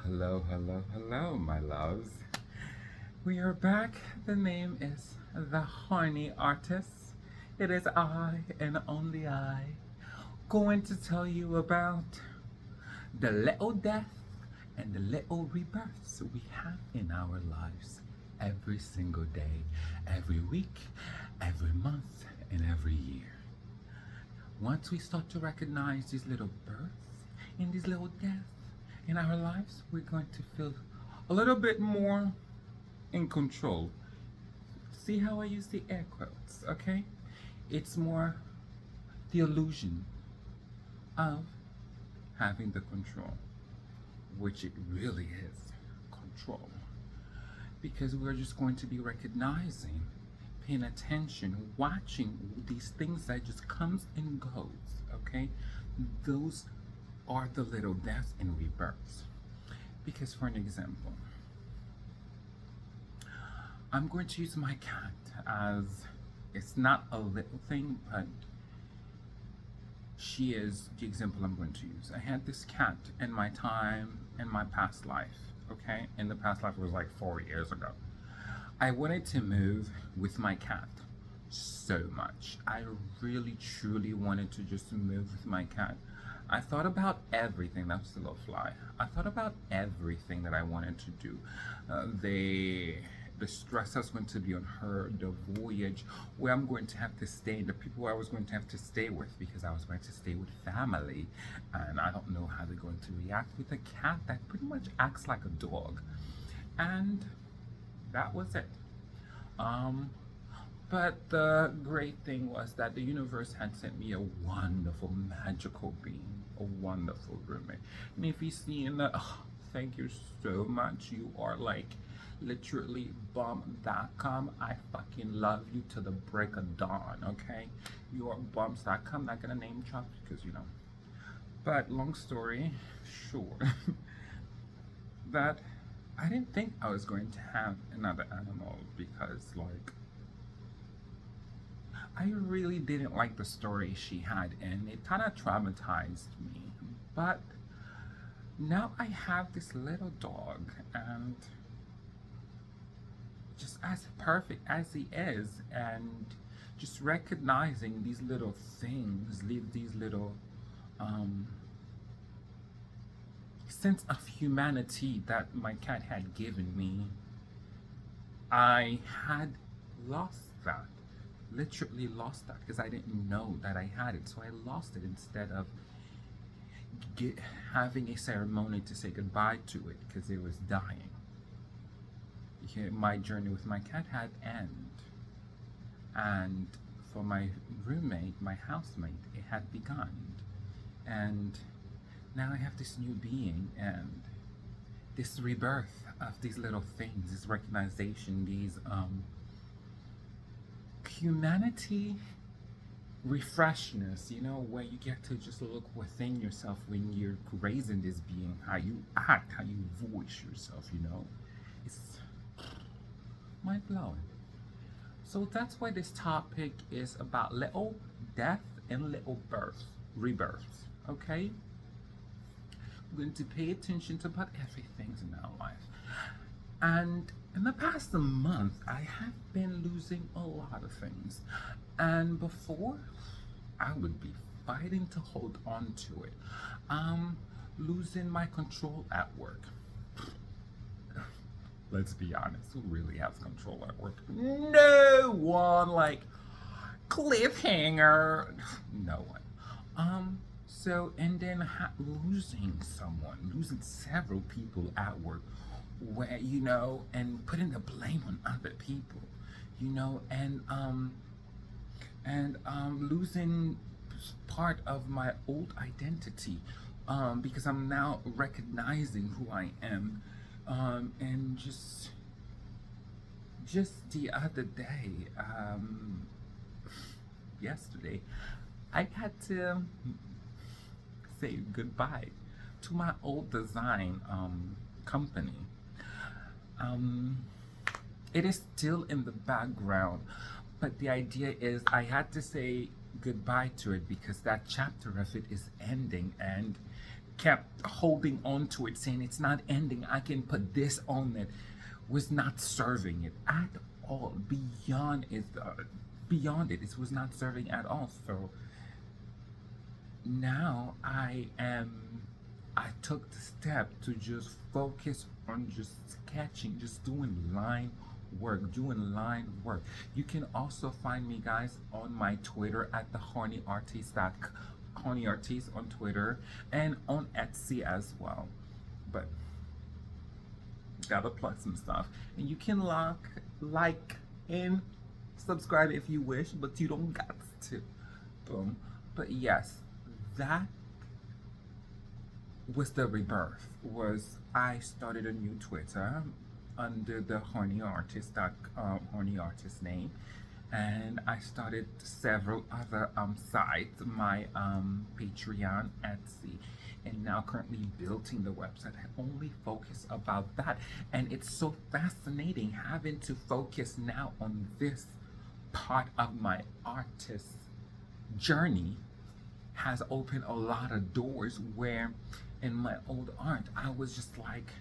Hello, my loves. We are back. The name is The Horny Artist. It is I and only I going to tell you about the little death and the little rebirths we have in our lives every single day, every week, every month, and every year. Once we start to recognize these little births and these little deaths in our lives, we're going to feel a little bit more in control. See how I use the air quotes, okay? It's more the illusion of having the control, which it really is control. Because we're just going to be recognizing, paying attention, watching these things that just comes and goes, okay? Those are the little deaths and rebirths. Because for an example, I'm going to use my cat as, it's not a little thing, but she is the example I'm going to use. I had this cat in my past life, okay? In the past life, it was like 4 years ago. I wanted to move with my cat so much. I really, truly wanted to just move with my cat. I thought about everything. That was the little fly. I thought about everything that I wanted to do. The stress that's going to be on her, the voyage, where I'm going to have to stay, the people I was going to have to stay with, because I was going to stay with family, and I don't know how they're going to react with a cat that pretty much acts like a dog. And that was it. But the great thing was that the universe had sent me a wonderful, magical being, a wonderful roommate. And if you see in the, oh, thank you so much. You are like literally bomb.com. I fucking love you to the break of dawn, okay? You are bombs.com, not gonna name drop because you know. But long story short, that I didn't think I was going to have another animal because, like, I really didn't like the story she had, and it kind of traumatized me. But now I have this little dog, and just as perfect as he is, and just recognizing these little things, these little sense of humanity that my cat had given me, I had lost that. Literally lost that because I didn't know that I had it. So I lost it instead of having a ceremony to say goodbye to it because it was dying. My journey with my cat had end, and for my roommate, my housemate, it had begun. And now I have this new being and this rebirth of these little things, this recognition, these humanity refreshness, you know, where you get to just look within yourself when you're raising this being, how you act, how you voice yourself, you know. It's mind blowing. So that's why this topic is about little death and little birth, rebirths, okay? We're going to pay attention to about everything in our life. And in the past month, I have been losing a lot of things. And before, I would be fighting to hold on to it. Losing my control at work. Let's be honest, who really has control at work? No one. Like, cliffhanger. No one. And then losing someone, losing several people at work, where, you know, and putting the blame on other people, you know, and losing part of my old identity, because I'm now recognizing who I am, and just the other day, yesterday, I had to say goodbye to my old design company. It is still in the background, but the idea is I had to say goodbye to it because that chapter of it is ending, and kept holding on to it, saying it's not ending. I can put this on it, was not serving it at all. Beyond it, it was not serving at all. So now I took the step to just focus on just sketching, just doing line work. You can also find me, guys, on my Twitter at the horny artist on Twitter and on Etsy as well. But gotta plug some stuff, and you can like and subscribe if you wish, but you don't got to. Boom. But yes, that was the rebirth. Was I started a new Twitter under the horny artist name, and I started several other sites, my Patreon, Etsy, and now currently building the website. I only focus about that, and it's so fascinating having to focus now on this part of my artist journey. Has opened a lot of doors where in my old art I was just like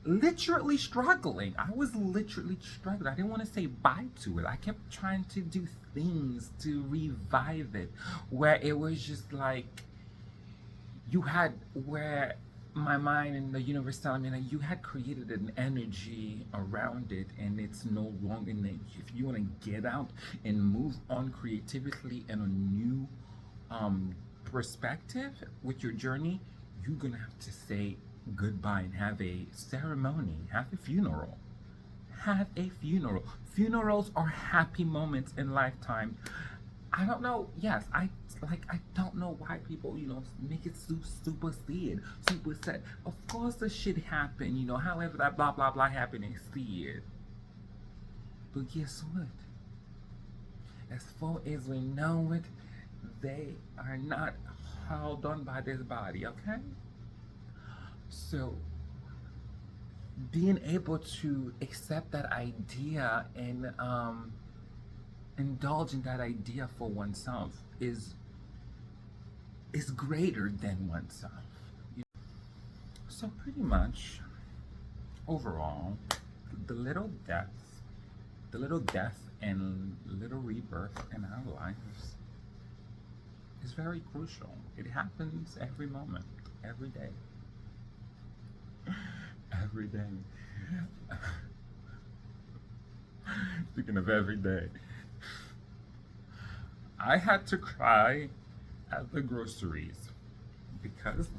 literally struggling. I didn't want to say bye to it. I kept trying to do things to revive it, where it was just like you had, where my mind and the universe telling me that you had created an energy around it, and it's no longer in it. If you want to get out and move on creatively and a new perspective with your journey, you're gonna have to say goodbye and have a ceremony, have a funeral. Funerals are happy moments in lifetime. I don't know. Yes, I don't know why people, make it super sad. Of course, the shit happened. However that blah blah blah happened and sad. But guess what? As far as we know it, they are not held on by this body. Okay. So being able to accept that idea and indulge in that idea for oneself is greater than oneself. So pretty much, overall, the little death and little rebirth in our lives is very crucial. It happens every moment, every day. Every day. Speaking of every day, I had to cry at the groceries because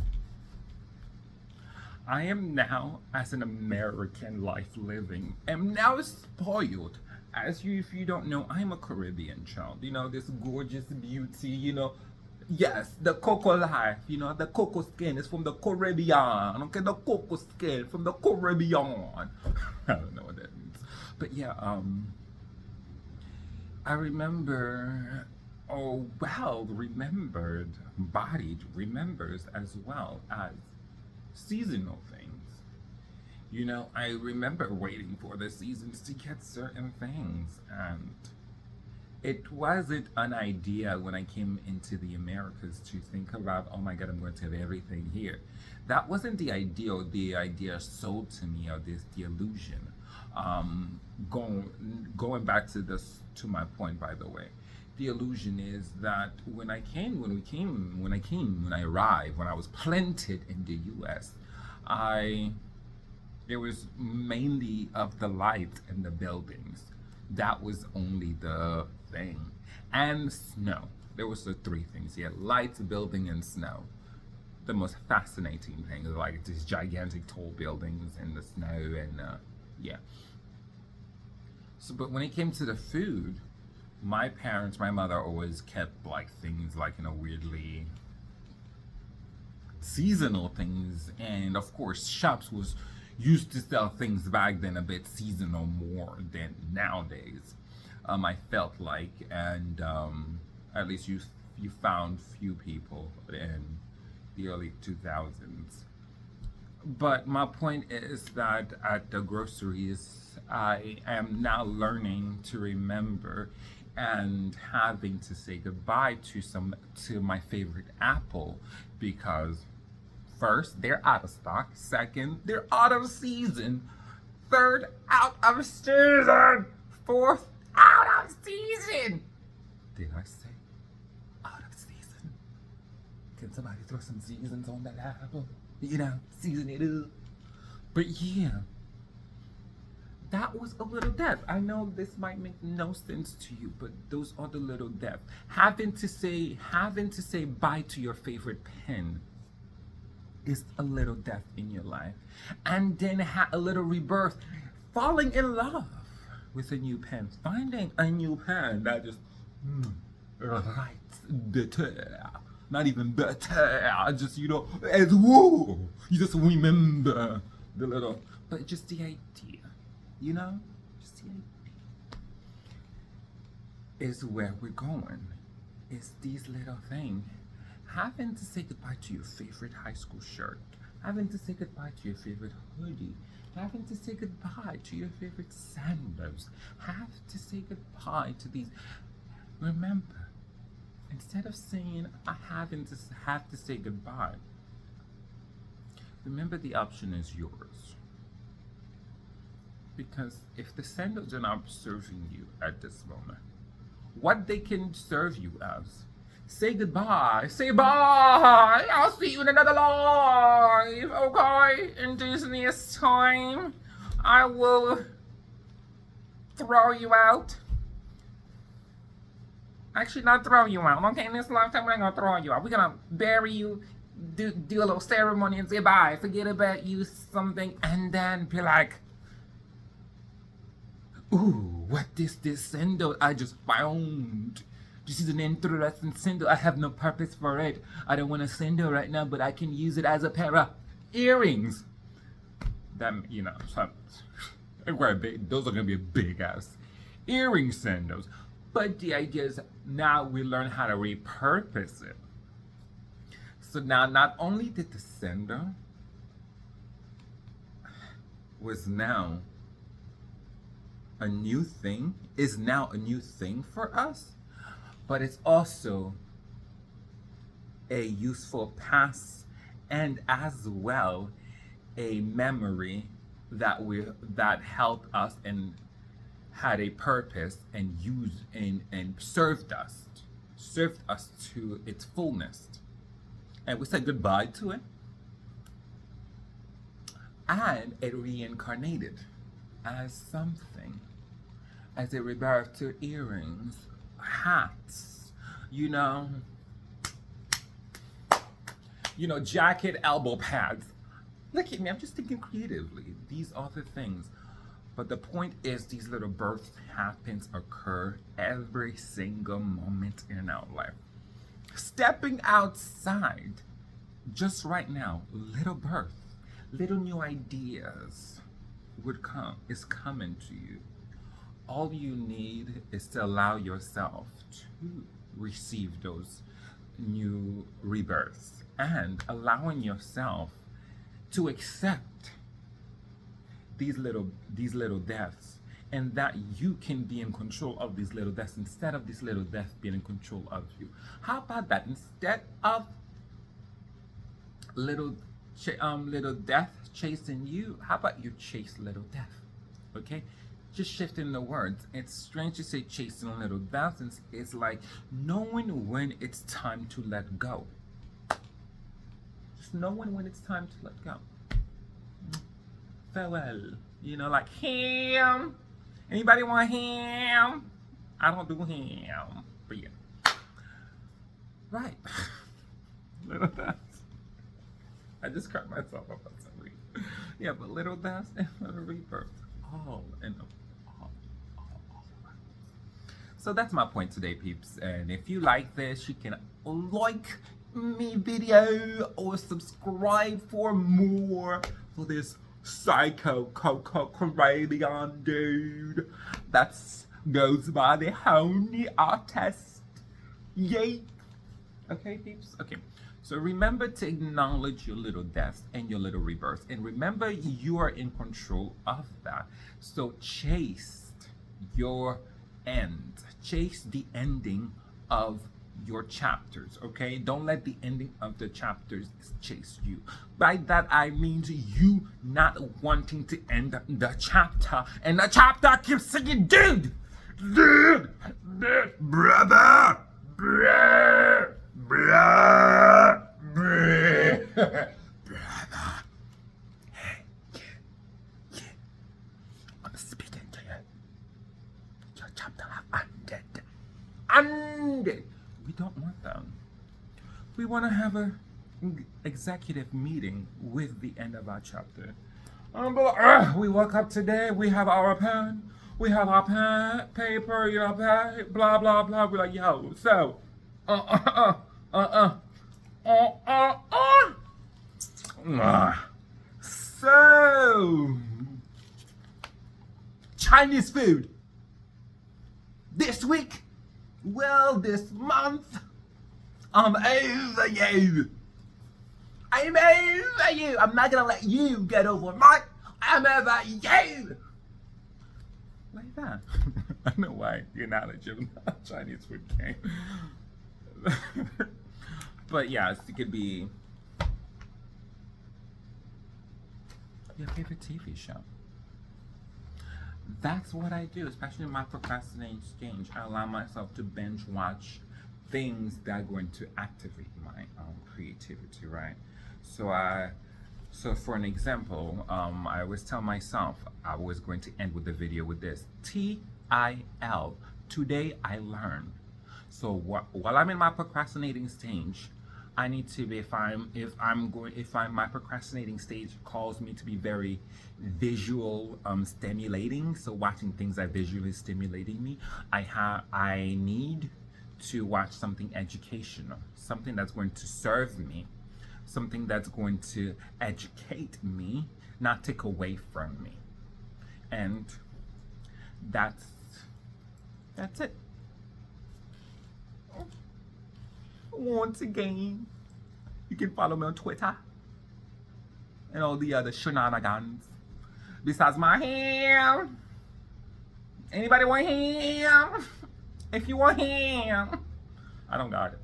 I am now, as an American life living, am now spoiled. If you don't know, I'm a Caribbean child. This gorgeous beauty, yes, the cocoa life, the cocoa skin is from the Caribbean. Okay, the cocoa skin from the Caribbean. I don't know what that means. But yeah, I remember, body remembers as well as seasonal things. I remember waiting for the seasons to get certain things, and it wasn't an idea when I came into the Americas to think about, oh my God, I'm going to have everything here. That wasn't the idea. The idea sold to me, or the illusion. Going back to my point, by the way, the illusion is that when I arrived, when I was planted in the U.S., it was mainly of the light and the buildings. That was only the thing. And snow. There was the three things. You had lights, building, and snow. The most fascinating thing is like these gigantic tall buildings and the snow and yeah. So, but when it came to the food, my mother always kept like things like, weirdly seasonal things. And of course, shops was used to sell things back then a bit seasonal more than nowadays. I felt like, and at least you found few people in the early 2000s. But my point is that at the groceries, I am now learning to remember and having to say goodbye to my favorite apple, because First, they're out of stock. Second, they're out of season. Third, out of season. Fourth, out of season. Did I say out of season? Can somebody throw some seasons on that apple? You know, season it up. But yeah, that was a little death. I know this might make no sense to you, but those are the little deaths. Having to say bye to your favorite pen is a little death in your life. And then a little rebirth. Falling in love with a new pen. Finding a new pen that just writes better. Not even better. Just, you know, as woo. You just remember the little, but just the idea. You know, just the idea is where we're going. It's these little things. Having to say goodbye to your favorite high school shirt. Having to say goodbye to your favorite hoodie. Having to say goodbye to your favorite sandals. Have to say goodbye to these. Remember, instead of saying I have to say goodbye, remember the option is yours. Because if the sandals are not serving you at this moment, what they can serve you as, say goodbye, say bye, I'll see you in another life, okay? In Disney's time, I will throw you out. Actually, not throw you out, okay? In this lifetime, we're not gonna throw you out. We're gonna bury you, do a little ceremony and say bye, forget about you, something, and then be like, ooh, what is this sandal I just found? This is an interesting sandal. I have no purpose for it. I don't want a sandal right now, but I can use it as a pair of earrings. That, you know, those are gonna be big ass earring sandals. But the idea is now we learn how to repurpose it. So now not only did the sandal was now a new thing, is now a new thing for us, but it's also a useful past and as well a memory that helped us and had a purpose and used and served us to its fullness. And we said goodbye to it. And it reincarnated as something. As a rebirth to earrings, hats, you know, jacket, elbow pads. Look at me, I'm just thinking creatively. These are the things. But the point is, these little births happens occur every single moment in our life. Stepping outside, just right now, little birth, little new ideas is coming to you. All you need is to allow yourself to receive those new rebirths and allowing yourself to accept these little deaths, and that you can be in control of these little deaths instead of these little deaths being in control of you. How about that? Instead of little death chasing you, how about you chase little death? Okay, just shifting the words. It's strange to say chasing a little death. It's like knowing when it's time to let go. Just knowing when it's time to let go. Farewell. You know, like ham. Anybody want ham? I don't do ham. But yeah. Right. Little deaths. I just cracked myself up on something. Yeah, but little deaths and little rebirths. All in all. So that's my point today, peeps. And if you like this, you can like me video or subscribe for more for this psycho Caribbean dude that goes by the honey artist. Yay. Okay, peeps? Okay. So remember to acknowledge your little deaths and your little rebirths. And remember, you are in control of that. So chase your end. Chase the ending of your chapters, okay? Don't let the ending of the chapters chase you. By that I mean you not wanting to end the chapter, and the chapter keeps saying, dude, brother, brother, brother. Hey, yeah, I'm speaking to you. Your chapter have ended. We don't want them. We want to have a executive meeting with the end of our chapter. We woke up today. We have our pen. We have our pen, paper, blah blah blah. We're like, yo, so, so, Chinese food this week. Well, this month, I'm over you. I'm over you. I'm not gonna let you get over me. I'm over you. Like that. I don't know why the analogy of Chinese food came. But yes, it could be your favorite TV show. That's what I do, especially in my procrastinating stage. I allow myself to binge watch things that are going to activate my creativity, right? So for an example, I always tell myself I was going to end with the video with this: TIL. Today I learned. So while I'm in my procrastinating stage, I need to be, if my procrastinating stage calls me to be very visual stimulating, so watching things that visually stimulating me, I need to watch something educational, something that's going to serve me, something that's going to educate me, not take away from me. And that's it. Once again, you can follow me on Twitter and all the other shenanigans. Besides my ham. Anybody want ham? If you want ham, I don't got it.